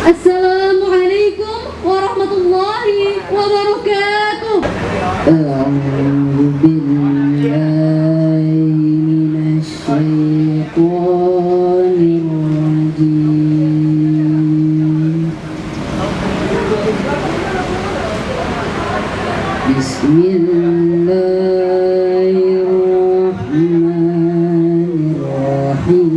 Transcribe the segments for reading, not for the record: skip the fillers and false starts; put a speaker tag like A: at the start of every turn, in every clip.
A: Assalamualaikum warahmatullahi wabarakatuh.
B: A'udzu billahi minasy syaithanir rajim. Bismillahirrahmanirrahim.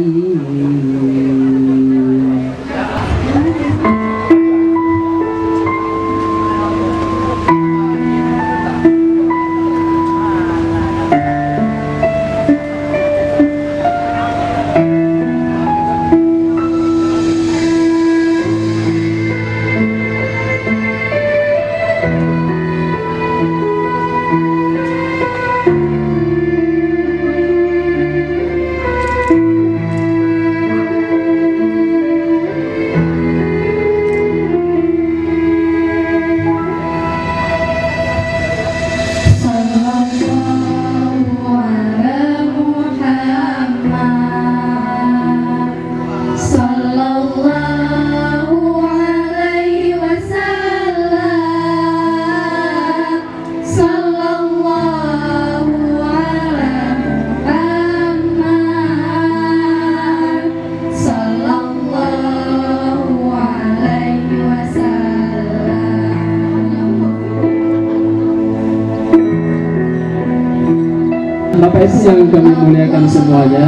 C: Bapak Ibu yang kami muliakan semuanya,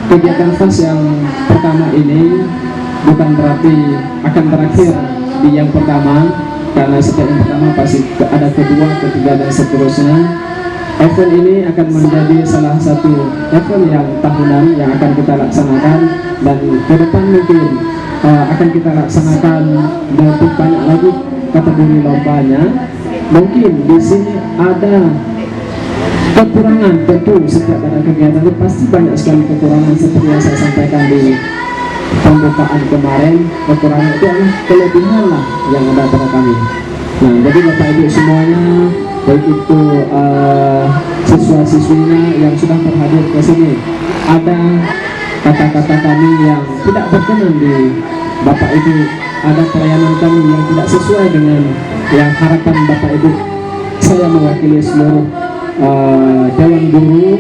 C: kegiatan FAS yang pertama ini bukan berarti akan berakhir di yang pertama, karena setiap yang pertama pasti ada kedua, ketiga, dan seterusnya. Event ini akan menjadi salah satu event yang tahunan yang akan kita laksanakan, dan ke depan mungkin akan kita laksanakan lebih banyak lagi kategori lombanya. Mungkin di sini ada kekurangan, tentu setiap ada kegiatan itu pasti banyak sekali kekurangan, seperti yang saya sampaikan di pembukaan kemarin. Kekurangan itu adalah kelebihan lah yang ada pada kami. Nah, jadi Bapak Ibu semuanya, baik itu siswa-siswinya yang sudah terhadir ke sini, ada kata-kata kami yang tidak berkenan di Bapak Ibu, ada pelayanan kami yang tidak sesuai dengan yang harapan Bapak Ibu. Saya mewakili seluruh Dewan Guru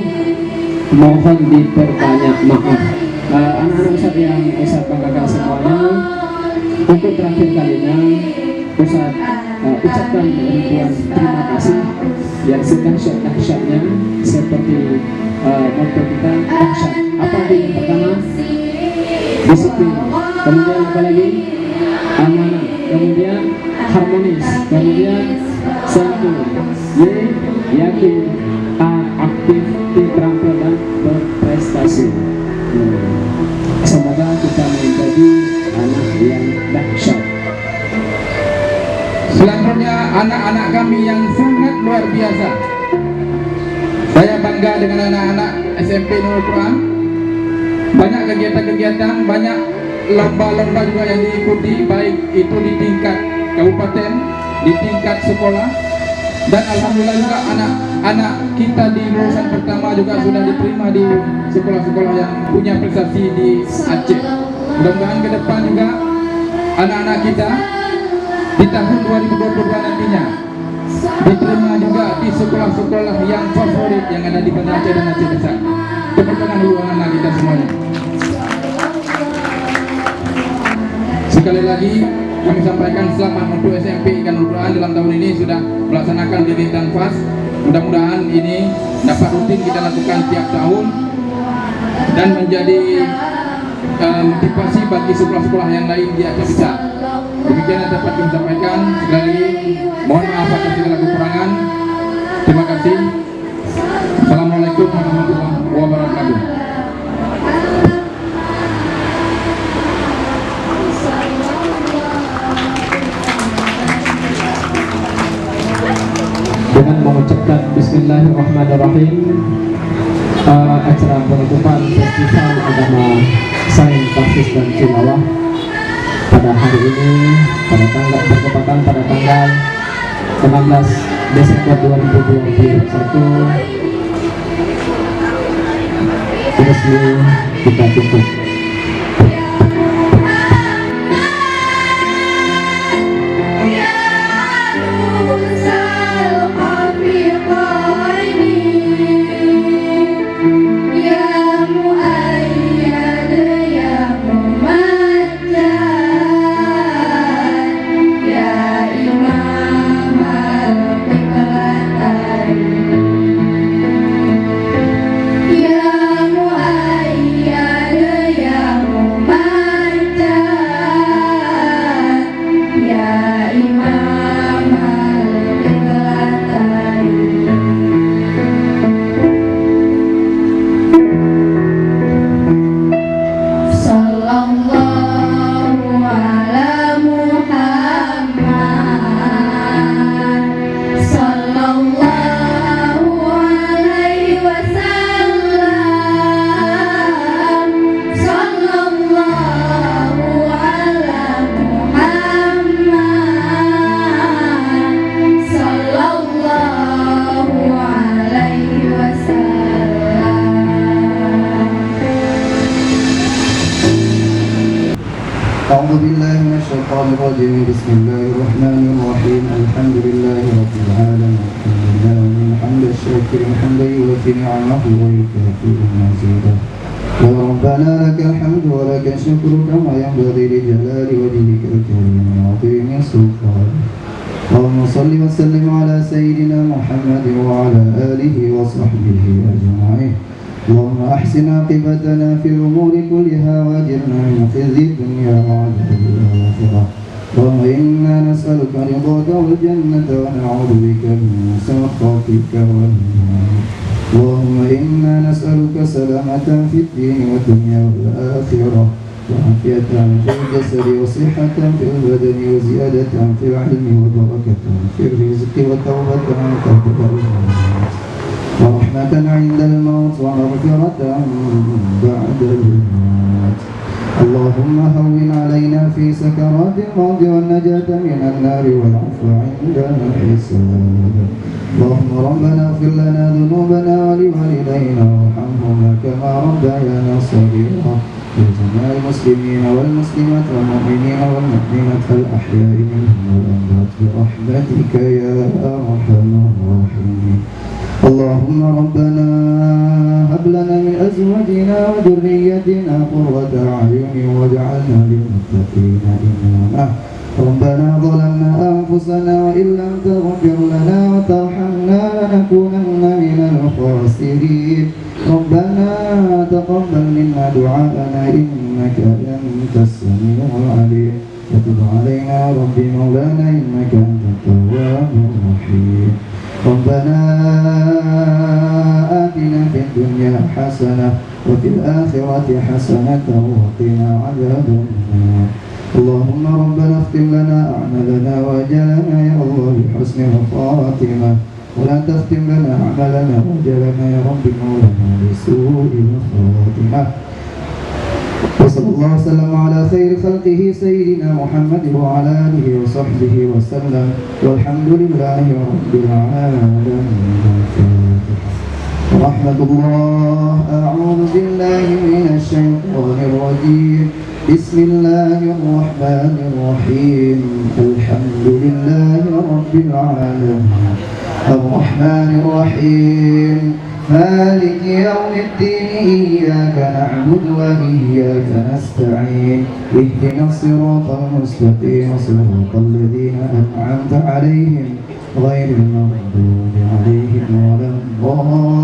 C: mohon diperbanyak maaf. Anak-anak Ustadz yang Ustadz banggakan semuanya, untuk terakhir kalinya Ustadz ucapkan ribuan terima kasih yang sedahsyat-dahsyatnya, seperti motto kita dahsyat. Apa yang pertama? Disiplin. Kemudian apa lagi? Amanah. Kemudian harmonis. Kemudian santun. Yakin. Aktif, terampil, dan berprestasi. Semoga kita menjadi anak yang dahsyat.
D: Selanjutnya anak-anak kami yang sangat luar biasa. Saya bangga dengan anak-anak SMP Nurul Quran. Banyak kegiatan-kegiatan, banyak lomba-lomba juga yang diikuti, baik itu di tingkat kabupaten, di tingkat sekolah, dan alhamdulillah juga anak-anak kita di lulusan pertama juga sudah diterima di sekolah-sekolah yang punya prestasi di Aceh. Mudah-mudahan ke depan juga anak-anak kita di tahun 2022 nantinya diterima juga di sekolah-sekolah yang favorit yang ada di Banda Aceh dan Aceh Besar. Tepuk tangan dulu anak-anak kita semuanya. Sekali lagi kami sampaikan selamat untuk SMP Ikanul Quran dalam tahun ini sudah melaksanakan kegiatan FAS. Mudah-mudahan ini dapat rutin kita lakukan tiap tahun dan menjadi motivasi bagi sekolah-sekolah yang lain di Aceh Besar. Demikian yang dapat kami sampaikan. Sekali lagi mohon maaf atas segala kekurangan. Terima kasih. Assalamualaikum warahmatullahi wabarakatuh.
C: Dengan mengucapkan Bismillahirrahmanirrahim, acara penutupan Festival Agama Sains, Tahfiz, dan Tilawah pada hari ini, pada tanggal bertepatan pada tanggal 16 Desember 2021 resmi kita tutup.
E: بالله من الشيطان الرجيم. بسم الله الرحمن الرحيم. الحمد لله رب العالمين حمد الشاكر حمدا يوفي نعمه ويكافئ مزيدا. يا ربنا لك الحمد ولك الشكر كما ينبغي لجلال وجهك الكريم العظيم سلطانك. اللهم صل وسلم على سيدنا محمد وعلى آله وصحبه أجمعين. اللهم أحسن عاقبتنا في الأمور كلها وأجرنا من خزي الدنيا وعذاب الآخرة. اللهم إنا نسألك رضاك والجنة ونعوذ بك من سخطك والنار. اللهم إنا نسألك سلامة في الدين والدنيا والآخرة، وعافية في الجسد وصحة في البدن وزيادة في العلم وبركة في الرزق وتوبة قبل الموت ورحمة عند الموت ومغفرة بعد الموت. اللهم هون علينا في سكرات الموت والنجاة من النار والعفو عند الحساب. اللهم ربنا اغفر لنا ذنوبنا ولوالدينا وارحمهما كما ربيانا صغيرا. لجميع المسلمين والمسلمات والمؤمنين والمؤمنات الأحياء منهم والأموات برحمتك يا أرحم الراحمين. اللهم ربنا هب لنا من أزواجنا وذريتنا قرة أعين واجعلنا للمتقين إماما. ربنا ظلمنا أنفسنا وإن لم تغفر لنا وترحمنا لنكونن من الخاسرين. ربنا تقبل منا دعاءنا إنك أنت السميع العليم وتب علينا رب مولانا إنك أنت التواب الرحيم. ربنا آتنا في الدنيا حسنة وفي الآخرة حسنة وقنا عذاب النار. اللهم ربنا اختم لنا أعمالنا وأجلنا يا الله بحسن الخاتمة، ولا تختم لنا أعمالنا وأجلنا يا رب مولانا بسوء الخاتمة. وصلى الله وسلم على خير خلقه سيدنا محمد وعلى آله وصحبه وسلم، والحمد لله رب العالمين. ورحمة الله. أعوذ بالله من الشيطان الرجيم. بسم الله الرحمن الرحيم. الحمد لله رب العالمين الرحمن الرحيم مالك يوم الدين. إياك نعبد وإياك نستعين. اهدنا الصراط المستقيم صراط الذين أنعمت عليهم غير المغضوب عليهم ولا الضالين.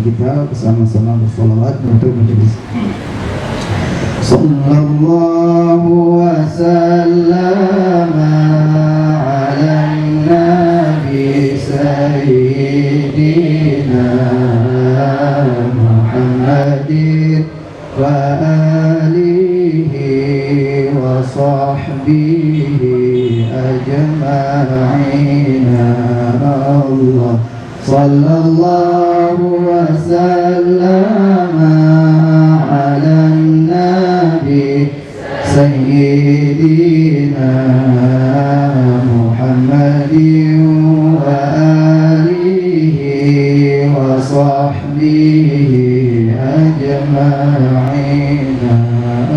E: Kita bersama-sama bersolawat untuk majelis. Sallallahu wa sallama ala nabi sayyidina Muhammadin wa alihi wa sahbihi ajma'in. Allah sallallahu wa sallama ala nabi sayyidina Muhammadin wa alihi wa sahbihi ajma'in.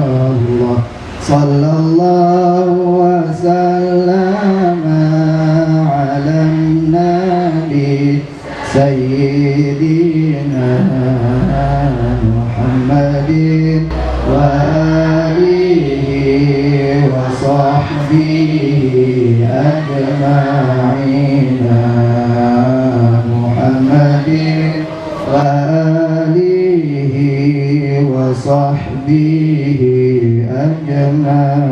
E: Allah sallallahu wa sallama ala nabi sayyidina Muhammadin wa alihi wa sahbihi ajma'in. Muhammadin wa alihi wa sahbihi ajma'in.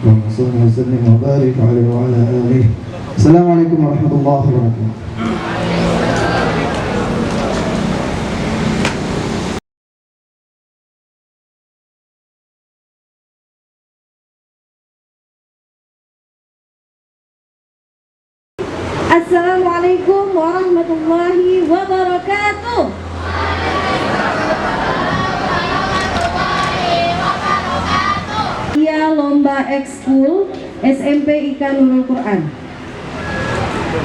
E: Allahumma salli wa sallim wa barik alaihi wa ala alihi. Assalamualaikum warahmatullahi wabarakatuh.
A: Assalamualaikum warahmatullahi wabarakatuh. Ya, lomba ekskul SMP IK Nurul Quran.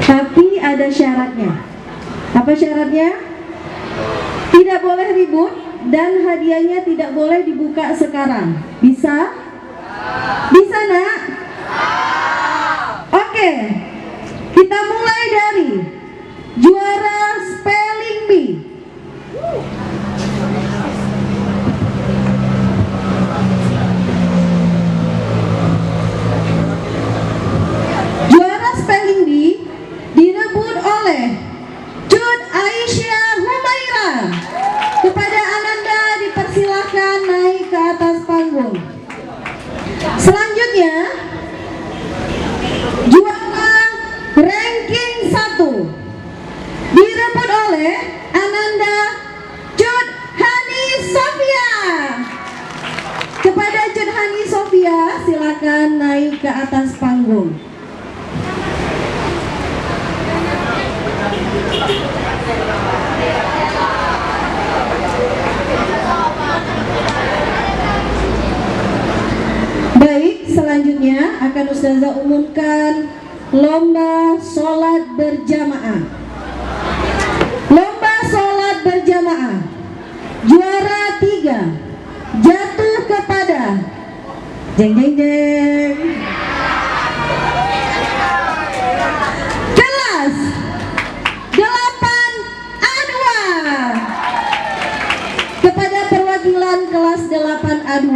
A: Tapi ada syaratnya. Apa syaratnya? Tidak boleh ribut dan hadiahnya tidak boleh dibuka sekarang. Bisa? Bisa, Nak? Oke. Kita mulai dari juara spelling bee. Juara spelling bee direbut oleh Cut Aisyah Humaira. Kepada Ananda dipersilakan naik ke atas panggung. Selanjutnya juara ranking 1 direbut oleh Ananda Cut Hani Sofia. Kepada Cut Hani Sofia silakan naik ke atas panggung. Baik, selanjutnya akan Ustazah umumkan lomba sholat berjamaah. Lomba sholat berjamaah. Juara 3 jatuh kepada jeng jeng jeng kelas 8A2. Kepada perwakilan kelas 8A2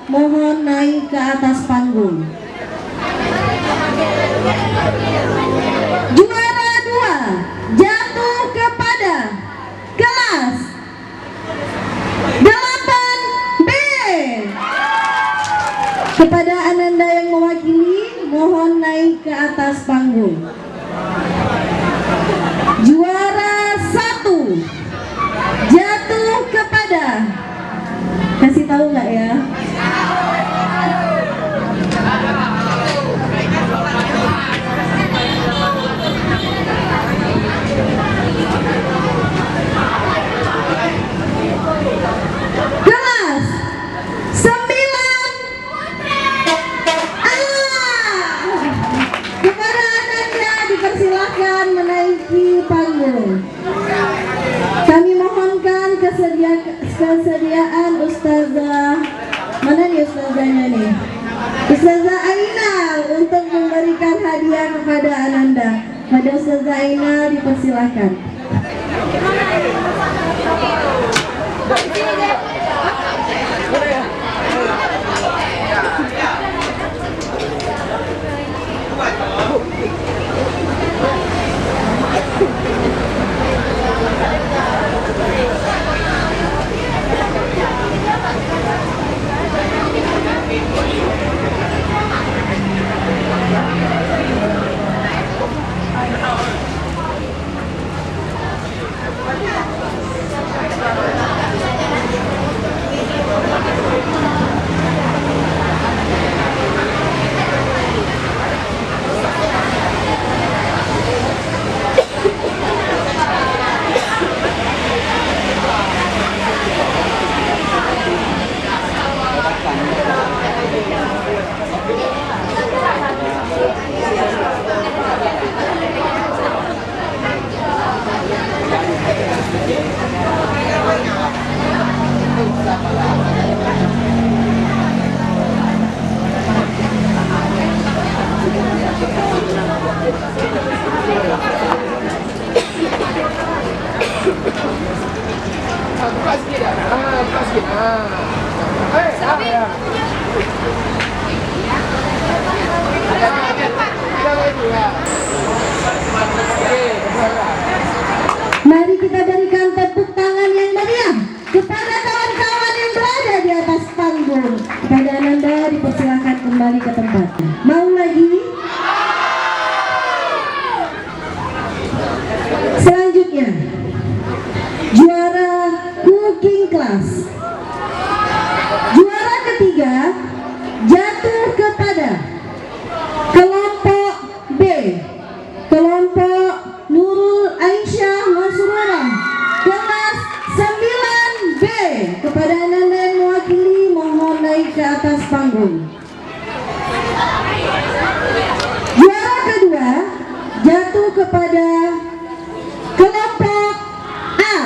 A: mohon naik ke atas panggung. Juara 2 jatuh kepada kelas 8B. Kepada Ananda yang mewakili mohon naik ke atas panggung. Juara 1 jatuh kepada, kasih tahu nggak ya? Kelas 9A. Kepada Ananda dipersilahkan menaiki panggung. Kami mohonkan kesediaan Ustazah, mana nih Ustazahnya nih? Ustazah Aina untuk memberikan hadiah kepada Ananda. Pada Ustazah Aina dipersilahkan. Mari kita berikan tepuk tangan yang meriah kepada kawan-kawan yang berada di atas panggung. Kepada Ananda dipersilakan kembali ke tempat. Mau lagi? Selanjutnya juara cooking class. Juara ketiga jatuh kepada kelompok B, kelompok Nurul Aisyah Masrurah, kelas 9B. Kepada Ananda yang mewakili mohon naik ke atas panggung. Juara kedua jatuh kepada kelompok A,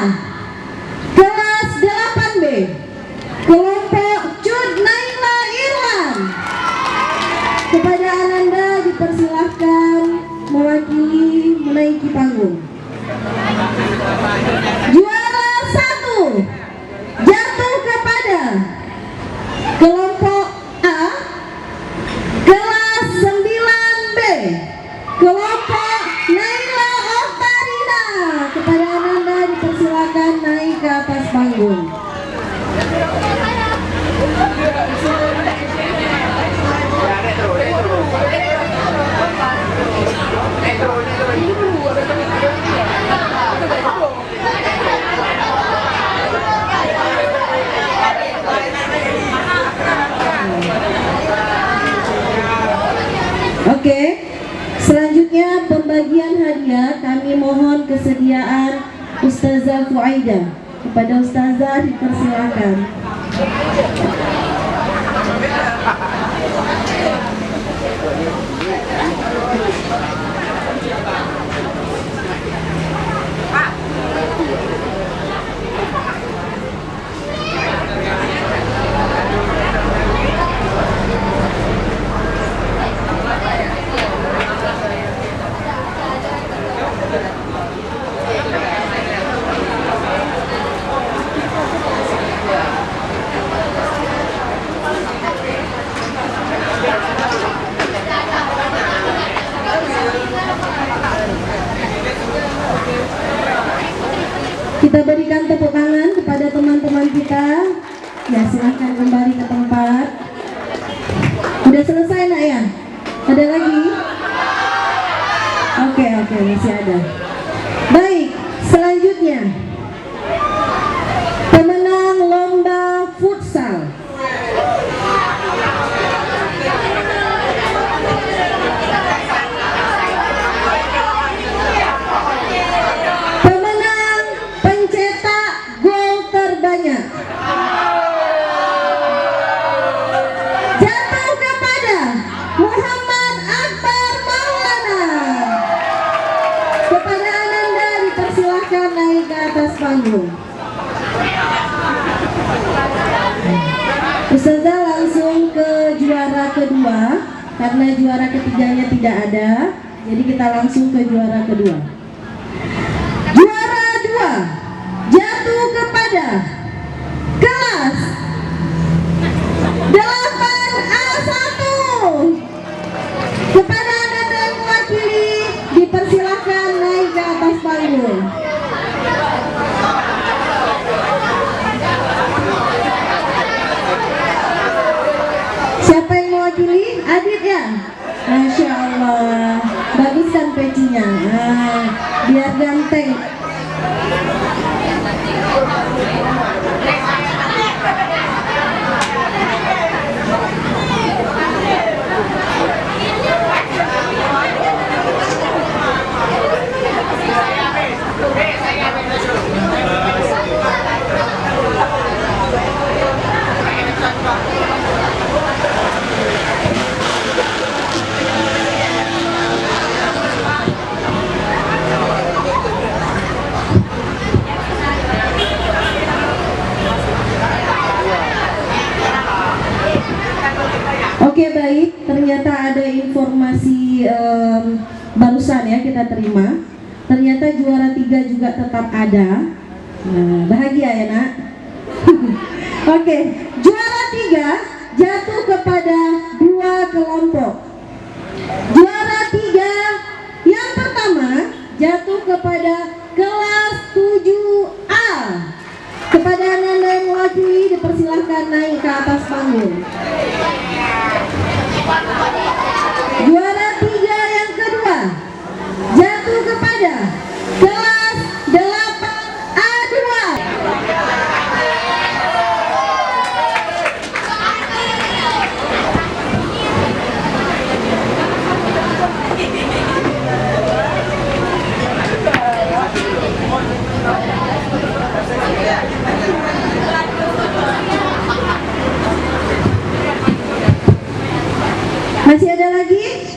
A: panggung. Oke, selanjutnya pembagian hadiah kami mohon kesediaan Ustazah Fuaidah. Kepada Ustazah dipersilakan. Kita berikan tepuk tangan kepada teman-teman kita. Ya, silahkan kembali ke tempat. Udah selesai nak ya? Ada lagi? Oke, masih ada. Baik, selanjutnya pemenang lomba futsal. Pemenang pencetak gol terbanyak jatuh kepada Muhammad Akbar Maulana. Kepada Ananda dipersilahkan naik ke atas panggung. Ustazah langsung ke juara kedua karena juara ketiganya tidak ada. Jadi kita langsung ke juara kedua. Juara 2 jatuh kepada kelas 8A1. Kepada Ananda yang mewakili dipersilahkan naik ke atas panggung. Siapa yang mewakili? Adit ya? Masya Allah, bagus kan pecinya? Nah, biar ganteng. Oke, baik, ternyata ada informasi barusan ya kita terima. Ternyata juara 3 juga tetap ada. Nah, bahagia ya nak. Oke, juara 3 jatuh kepada 2 kelompok. Juara 3 yang pertama jatuh kepada kelas 7A. Kepada Ananda yang mewakili dipersilahkan naik ke atas panggung. Juara 3 yang kedua jatuh kepada kelas 8A2. Masih ada lagi?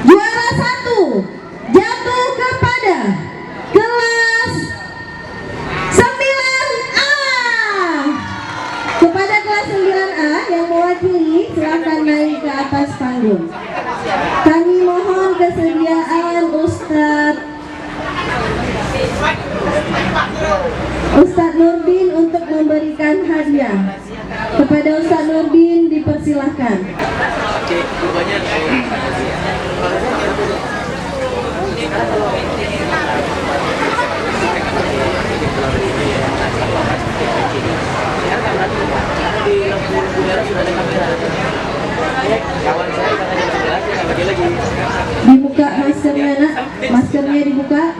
A: Juara 1 jatuh kepada kelas 9A. Kepada kelas 9A yang mewakili silakan naik ke atas panggung. Kami mohon kesediaan Ustadz Nurdin untuk memberikan hadiah. Kepada Ustadz Nurdin dipersilahkan.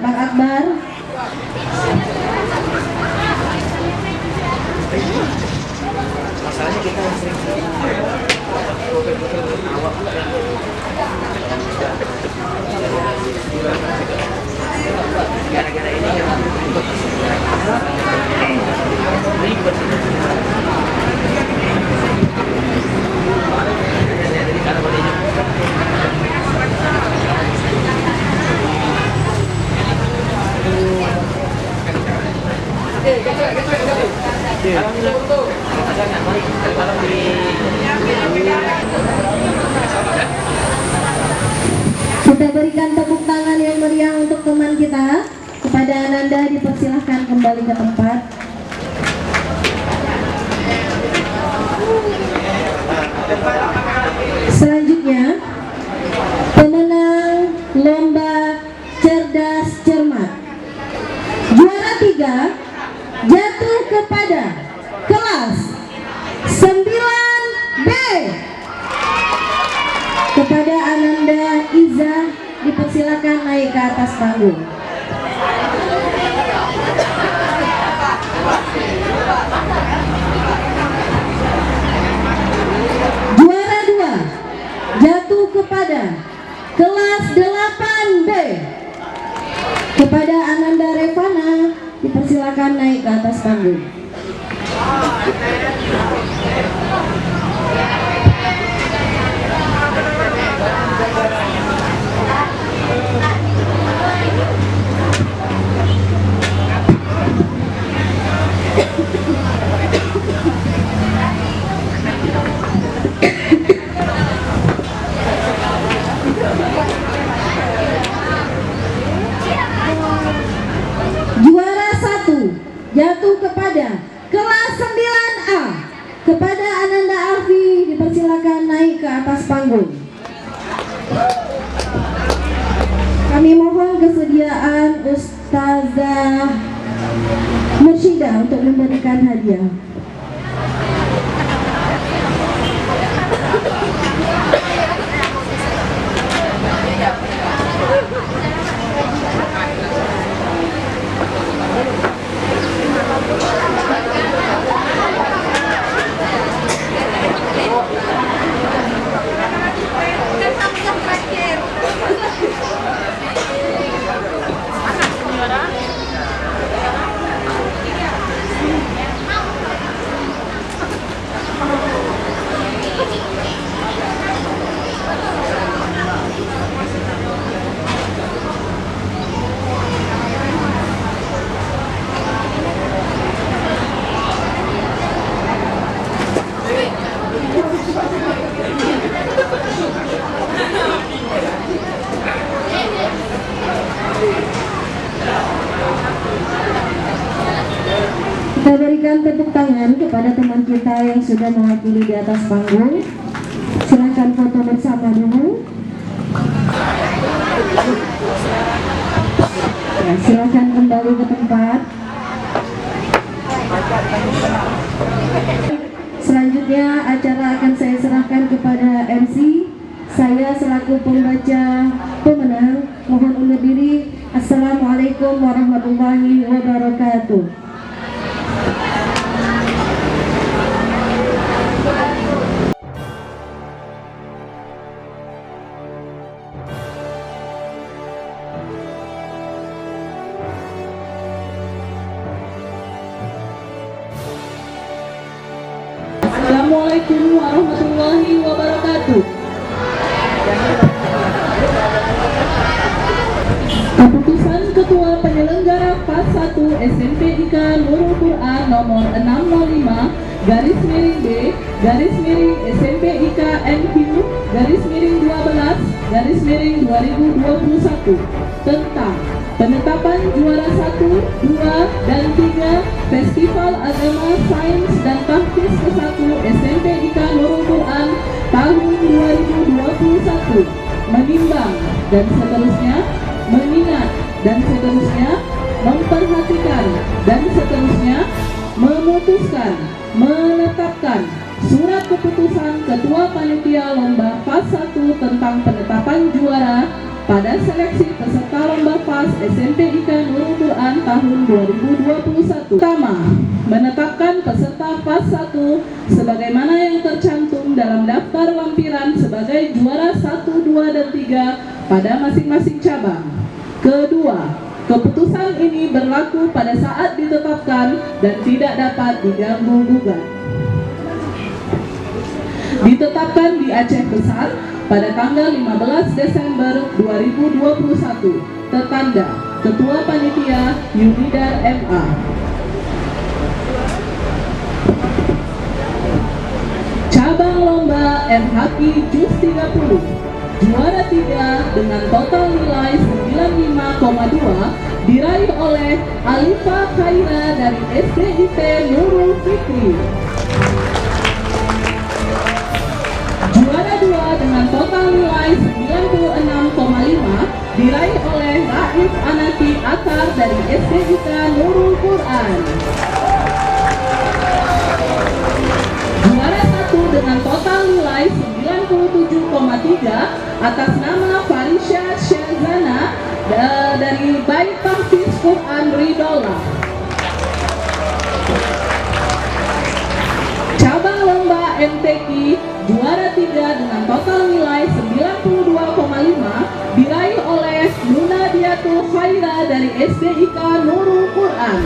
A: Bapak Akbar. Kita berikan tepuk tangan yang meriah untuk teman kita. Kepada Ananda dipersilahkan kembali ke tempat. Selanjutnya, pemenang lomba cerdas cermat juara 3 jatuh kepada kelas 9B. Kepada Ananda Iza dipersilakan naik ke atas panggung. Juara 2 jatuh kepada kelas 8B. Kepada Ananda Revana dipersilakan naik ke atas panggung. Juara 1 jatuh kepada kelas 9A. Kepada Ananda Alfi dipersilakan naik ke atas panggung. Kami mohon kesediaan Ustazah Mursyidah untuk memberikan hadiah. Kita berikan tepuk tangan kepada teman kita yang sudah mewakili di atas panggung. Silakan foto bersama dulu. Ya, silakan kembali ke tempat. Selanjutnya acara akan saya serahkan kepada MC. Saya selaku pembaca pemenang mohon undur diri. Assalamualaikum warahmatullahi wabarakatuh.
F: Assalamualaikum warahmatullahi wabarakatuh. Keputusan Ketua Penyelenggara PAS 1 SMP IK Nurul Quran nomor 605/B/SMP IK NQ /12/2021 tentang penetapan juara 1, 2, dan 3 Festival Agama Sains dan Tahfiz ke-1 SMP IK Nurul Quran tahun 2021, menimbang dan seterusnya, mengingat dan seterusnya, memperhatikan dan seterusnya, memutuskan, menetapkan surat keputusan Ketua Panitia Lomba PAS 1 tentang penetapan juara pada seleksi peserta lomba PAS SMP IK Nurul Quran tahun 2021. Pertama, menetapkan peserta PAS 1 sebagaimana yang tercantum dalam daftar lampiran sebagai juara 1, 2, dan 3 pada masing-masing cabang. Kedua, keputusan ini berlaku pada saat ditetapkan dan tidak dapat diganggu-gugat. Ditetapkan di Aceh Besar pada tanggal 15 Desember 2021. Tertanda Ketua Panitia Yunidar MA. Cabang lomba MHQ JUS 30, juara 3 dengan total nilai 95,2 diraih oleh Alifa Khaira dari SDIT Nurul Fikri. Juara 2 dengan total nilai 96,5 diraih oleh Raif Anaki Atar dari SDIK Nurul Quran. Juara 1 dengan total nilai 97,3 atas nama Farisha Syazana dari Bait Tahfiz Quran Ridola. Cabang lomba MTQ juara 3 dengan total nilai 92,5 diraih oleh Munadiatul Khaira dari SDIK Nurul Quran.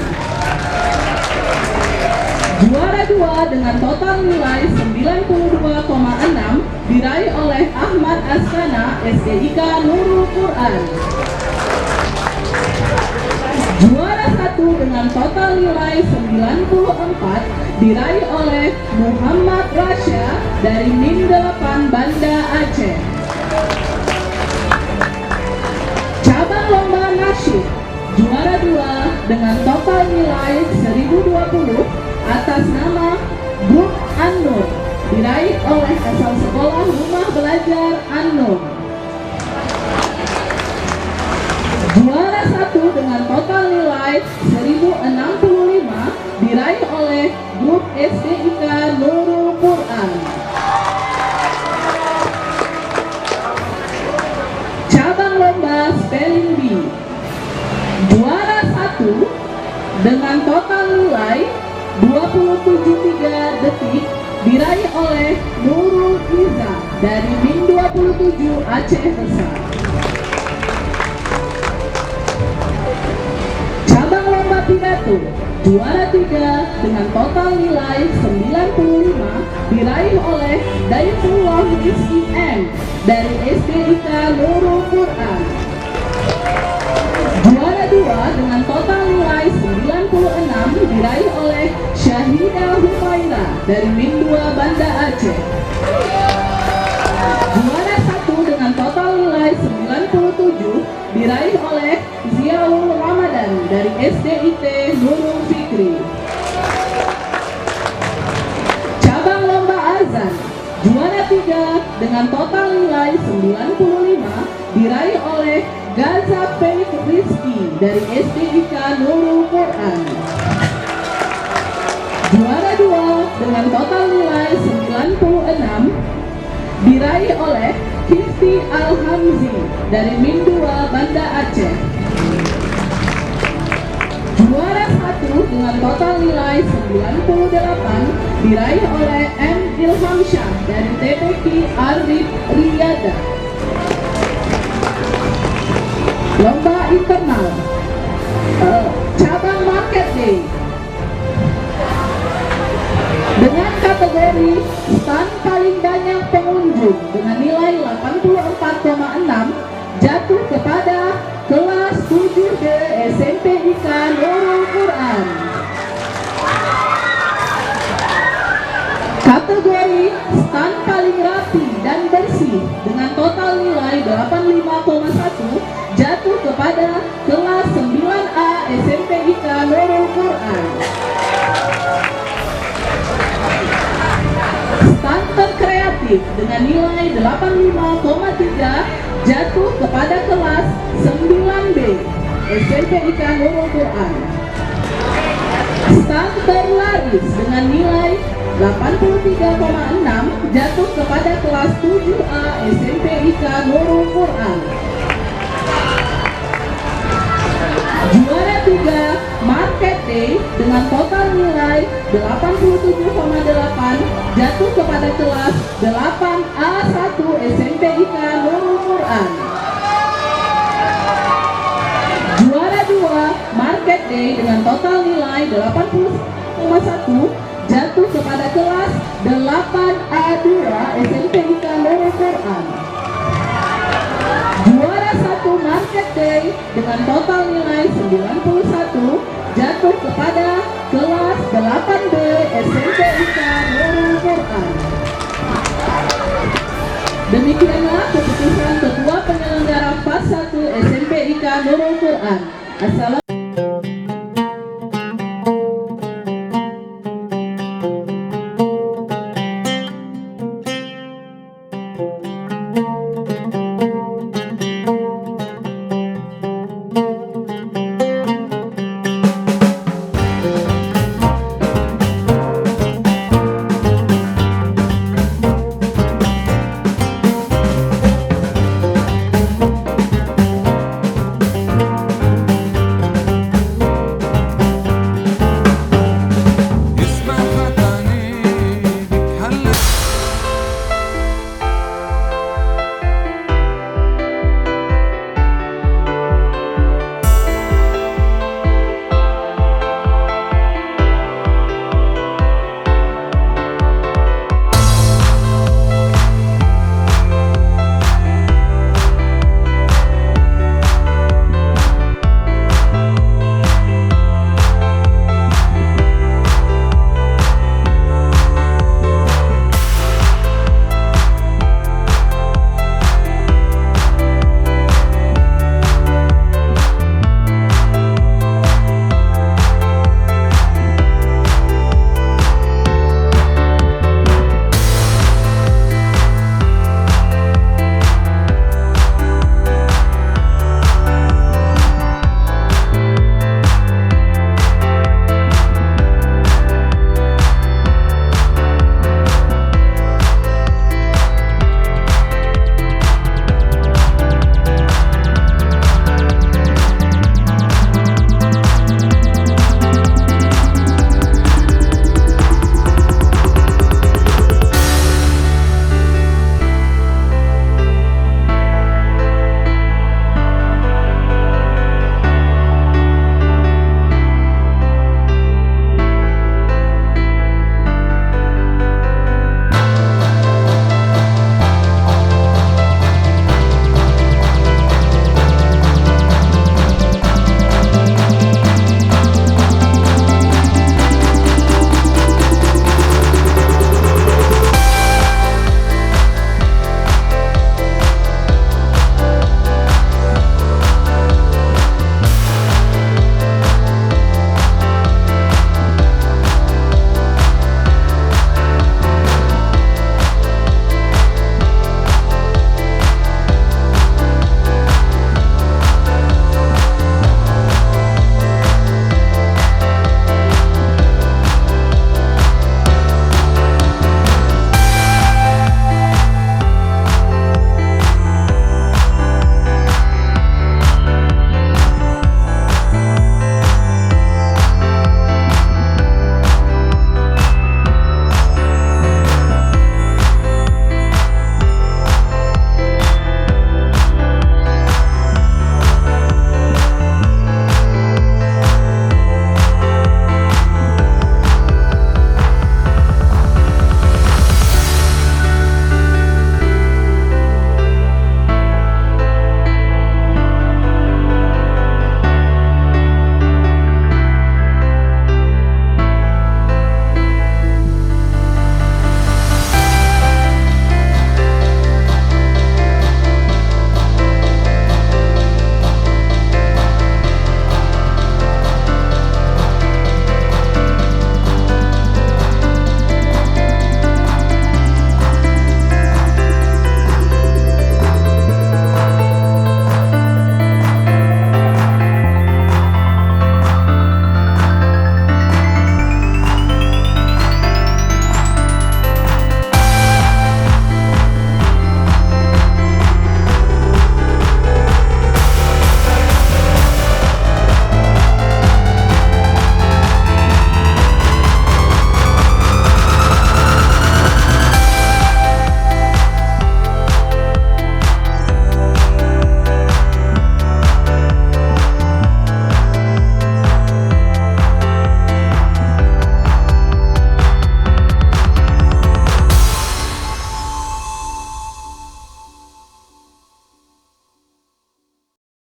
F: Juara 2 dengan total nilai 92,6 diraih oleh Ahmad Askana SDIK Nurul Quran. Juara 1 dengan total nilai 94 diraih oleh Muhammad Rasya dari MIN 8 Banda Aceh. Cabang lomba nasyid juara 2 dengan total nilai 1020 atas nama Grup An-Nur diraih oleh asal sekolah Rumah Belajar An-Nur. Juara 1 dengan total nilai 1065 diraih oleh Grup SDIK Nurul Quran. Cabang lomba Spelling Bee juara 1 dengan total nilai 27.3 detik diraih oleh Nurul Iza dari MIN 27 Aceh Besar. Cabang lomba pidato juara 3 dengan total nilai 95 diraih oleh Daifullah Rizki M dari SDIK Nurul Quran. Juara 2 dengan total nilai 96 diraih oleh Syahidah Humaira dari MIN 2 Banda Aceh. Juara 1 dengan total nilai 97 diraih oleh Ziaul Ramadan dari SDIT Nurul Fikri. Cabang lomba azan juara 3 dengan total nilai 95 diraih oleh Gaza Faith Rizki dari SDIK Nurul Quran. Juara 2 dengan total nilai 96 diraih oleh Kifti Al-Hamzi dari MIN 2 Banda Aceh. Juara 1 dengan total nilai 98 diraih oleh M. Ilhamsyah dari TPQ Arif Riyada. Lomba internal cabang Market Day dengan kategori stand paling banyak pengunjung dengan nilai 84,6 jatuh kepada kelas 7D SMP IK Nurul Quran. Kategori stand paling rapi dan bersih dengan total nilai 85,1 jatuh kepada kelas 9A SMP IK Nurul Quran. Stand terkreatif dengan nilai 85,3 jatuh kepada kelas 9B SMP IK Nurul Quran. Stand terlaris dengan nilai 83,6 jatuh kepada kelas 7A SMP IK Nurul Quran. 3 Market Day dengan total nilai 87,8 jatuh kepada kelas 8A1 SMP IK Nurul Quran. Juara 2 Market Day dengan total nilai 80,1 jatuh kepada kelas 8A2 SMP IK Nurul Quran. Juara 1 Market Day dengan total nilai 91 jatuh kepada kelas 8B SMP IK Nurul Quran. Demikianlah keputusan Ketua Penyelenggara FAS 1 SMP IK Nurul Quran. Assalamualaikum.